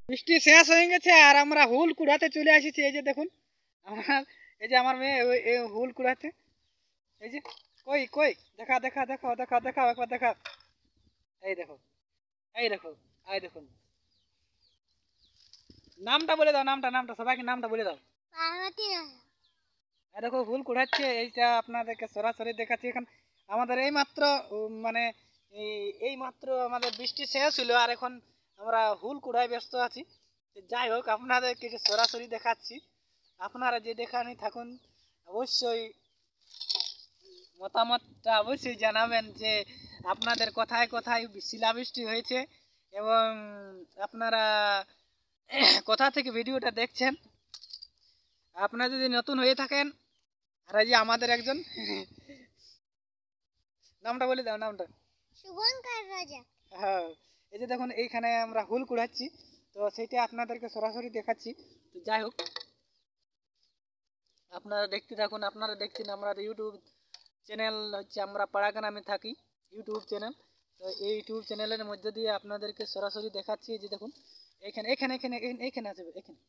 বৃষ্টি শেষ হয়ে গেছে আর আমরা হুল কুড়াতে চলে এসেছি। এই যে দেখুন আমার, এই যে আমার মেয়ে হুল কুড়াতে। এই যে কই কই দেখা দেখা দেখাও দেখাও দেখাও একবার দেখাও। এই দেখো এই দেখো এই দেখুন, নামটা বলে দাও, নামটা নামটা সবাইকে নামটা বলে দাও। এই দেখো হুল কুড়াচ্ছে, এইটা আপনাদেরকে সরাসরি দেখাচ্ছি। এখন আমাদের এই মাত্র মানে এই মাত্র আমাদের বৃষ্টি শেষ হলো আর এখন আমরা হুল কুড়ায় ব্যস্ত আছি। যাই হোক আপনাদেরকে যে সরাসরি দেখাচ্ছি, আপনারা যে দেখানি থাকুন, অবশ্যই মতামতটা অবশ্যই জানাবেন যে আপনাদের কোথায় কোথায় শিলাবৃষ্টি হয়েছে এবং আপনারা কোথা থেকে ভিডিওটা দেখছেন। আপনারা যদি নতুন হয়ে থাকেন, আর এই যে আমাদের একজন নামটা বলে দাও, নামটা শুভঙ্কর রাজা। হ্যাঁ, এই যে দেখুন এইখানে আমরা হুল কুড়াচ্ছি, তো সেইটা আপনাদেরকে সরাসরি দেখাচ্ছি। তো যাই হোক আপনারা দেখতে থাকুন। আপনারা দেখছেন আমরা ইউটিউব চ্যানেল হচ্ছে আমরা পাড়াগ্রামে থাকি ইউটিউব চ্যানেল। তো এই ইউটিউব চ্যানেলের মধ্যে দিয়ে আপনাদেরকে সরাসরি দেখাচ্ছি। যে দেখুন এখানে এখানে এখানে এখানে আছে, এখানে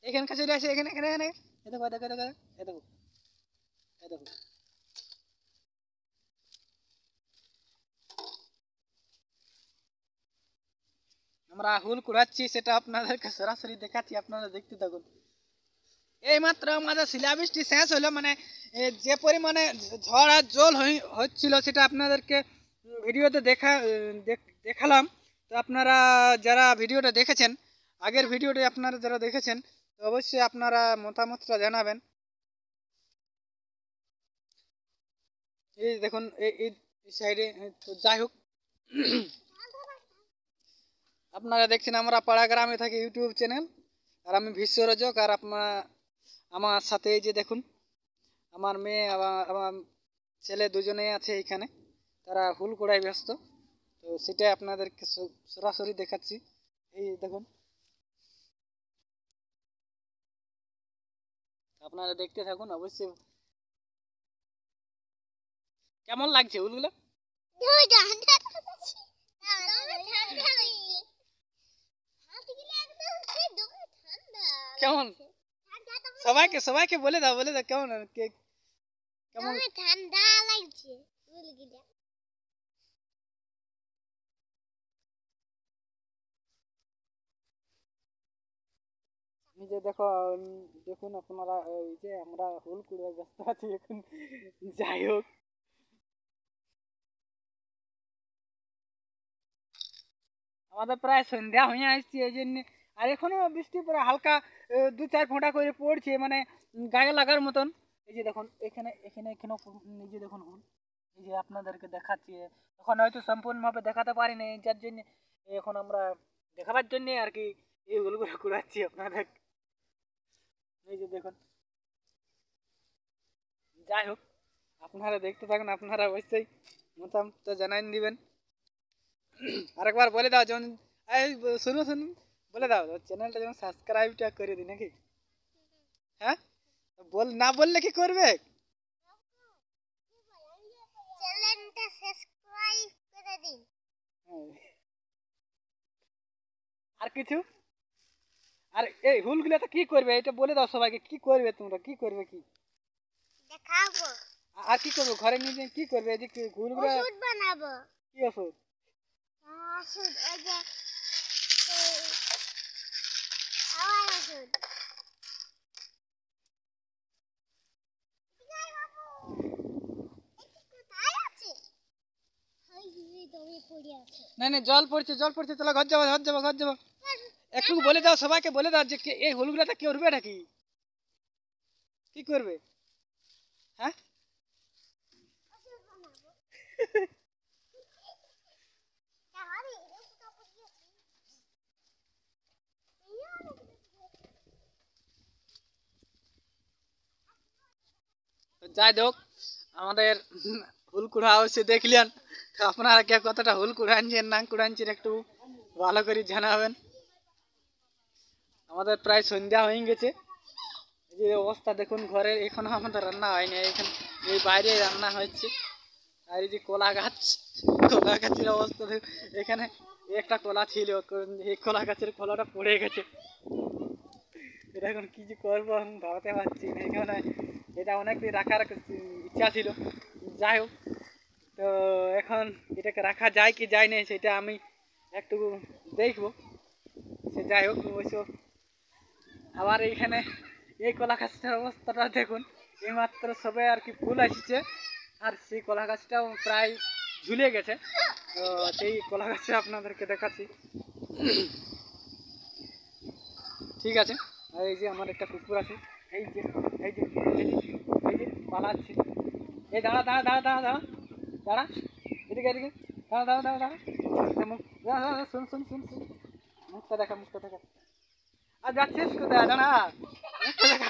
এখানকার চলে আসে, এখানে এখানে এখানে এ দেখো দেখো দেখো এ দেখো এ দেখো আমরা হুল কুড়াচ্ছি, সেটা আপনাদেরকে সরাসরি দেখাচ্ছি, আপনারা দেখতে থাকুন। এই মাত্র আমাদের শিলাবৃষ্টি শেষ হলো, মানে যে পরিমাণে ঝড় আর জল হচ্ছিল সেটা আপনাদেরকে ভিডিওতে দেখালাম। তো আপনারা যারা ভিডিওটা দেখেছেন, আগের ভিডিওটা আপনারা যারা দেখেছেন, তো অবশ্যই আপনারা মতামতটা জানাবেন। এই দেখুন এই সাইডে। তো যাই হোক আপনারা দেখছেন আমরা পাড়া গ্রামে থাকি ইউটিউব চ্যানেল, আর আমি বিশ্বরজক। আর আমার সাথে এই যে দেখুন আমার মেয়ে আমার ছেলে দুজনেই আছে এইখানে, তারা হুল কুড়ায় ব্যস্ত। তো সেটাই আপনাদেরকে সরাসরি দেখাচ্ছি। এই দেখুন আপনারা দেখতে থাকুন অবশ্যই। কেমন লাগছে হুলগুলো? কেমন সবাইকে সবাইকে বলে দাও, বলে দাও কেমন কেমন ঠান্ডা লাগছে। নিজে দেখো, দেখুন আপনারা এই যে আমরা হুল কুড়ায় ব্যস্ত আছি এখন। যাই হোক আমাদের প্রায় সন্ধ্যা হয়ে আসছে এই জন্য, আর এখনো বৃষ্টি পরে হালকা দু চার ফোঁটা করে পড়ছে, মানে গায়ে লাগার মতন। এই যে দেখুন এখানে এখানে এখানেও এই যে দেখুন হুল, এই যে আপনাদেরকে দেখাচ্ছি। এখন হয়তো সম্পূর্ণভাবে দেখাতে পারিনি, যার জন্য এখন আমরা দেখাবার জন্য আর কি এই হুলগুলো কুড়াচ্ছি আপনাদের। এই যে দেখুন, যাই হোক আপনারা দেখতে থাকুন, আপনারা অবশ্যই মতামত জানাই দিবেন। আরেকবার বলে দাও যেমন, এই শুনুন শুনুন বলে দাও চ্যানেলটা যেমন সাবস্ক্রাইবটা করে দিই নাকি। হ্যাঁ না বললে কি করবে? চ্যানেলটা সাবস্ক্রাইব করে দিন। আর কিছু? আর এই হুলগুলোতে কি করবে এটা বলে দাও সবাইকে, কি করবে তোমরা, কি করবে কি দেখাবো। আর কি করবে ঘরে নিয়ে কি করবে? এই যে হুলগুলো ওষুধ বানাবো। কি ওষুধ? ওষুধ এই যে খাওয়ার ওষুধ। না না জল পড়ছে জল পড়ছে, চলো ঘর যাবো ঘর যাবো ঘর যাবো। একটু বলে দাও সবাইকে, বলে দাও যে এই হুলগুলোতে কি করবে নাকি, কি করবে? হ্যাঁ যাই হোক আমাদের হুল কুড়া অবশ্যই দেখলেন। তো আপনারা কে কতটা হুল কুড়াচ্ছেন না কুড়াচ্ছেন একটু ভালো করে জানাবেন। আমাদের প্রায় সন্ধ্যা হয়ে গেছে। এই যে অবস্থা দেখুন ঘরের, এখনো আমাদের রান্না হয়নি, এখানে এই বাইরে রান্না হচ্ছে। আর এই যে কলা গাছের অবস্থা এখানে একটা কলা ছিল, এই কলা গাছের কলাটা পড়ে গেছে। এটা এখন কি যে করবো আমি ভাবতে পারছি না। এখানে এটা অনেকদিন রাখার ইচ্ছা ছিল। যাই হোক, তো এখন এটাকে রাখা যায় কি যায় না সেটা আমি একটু দেখবো। সে যাই হোক, অবশ্য আবার এইখানে এই কলা গাছটার অবস্থাটা দেখুন, এইমাত্র সবে আর কি ফুল আসছে, আর সেই কলা গাছটাও প্রায় ঝুলে গেছে। তো সেই কলা গাছটা আপনাদেরকে দেখাচ্ছি। ঠিক আছে। আর এই যে আমার একটা কুকুর আছে, এই যে এই যে এই যে এই যে পালাচ্ছি। এই দাঁড়া দাঁড়া দাঁড়া দাঁড়া দাঁড়া দাঁড়া, এদিকে এদিকে, দাঁড়া দাঁড়া দাঁড়া দাঁড়া, মুখ দাঁড়া দাঁড়া, শুন শুন শুন শুন, মুখটা দেখা, মুখটা দেখা। আর যাচ্ছিস কোথায়? দাঁড়া, মুখটা দেখা।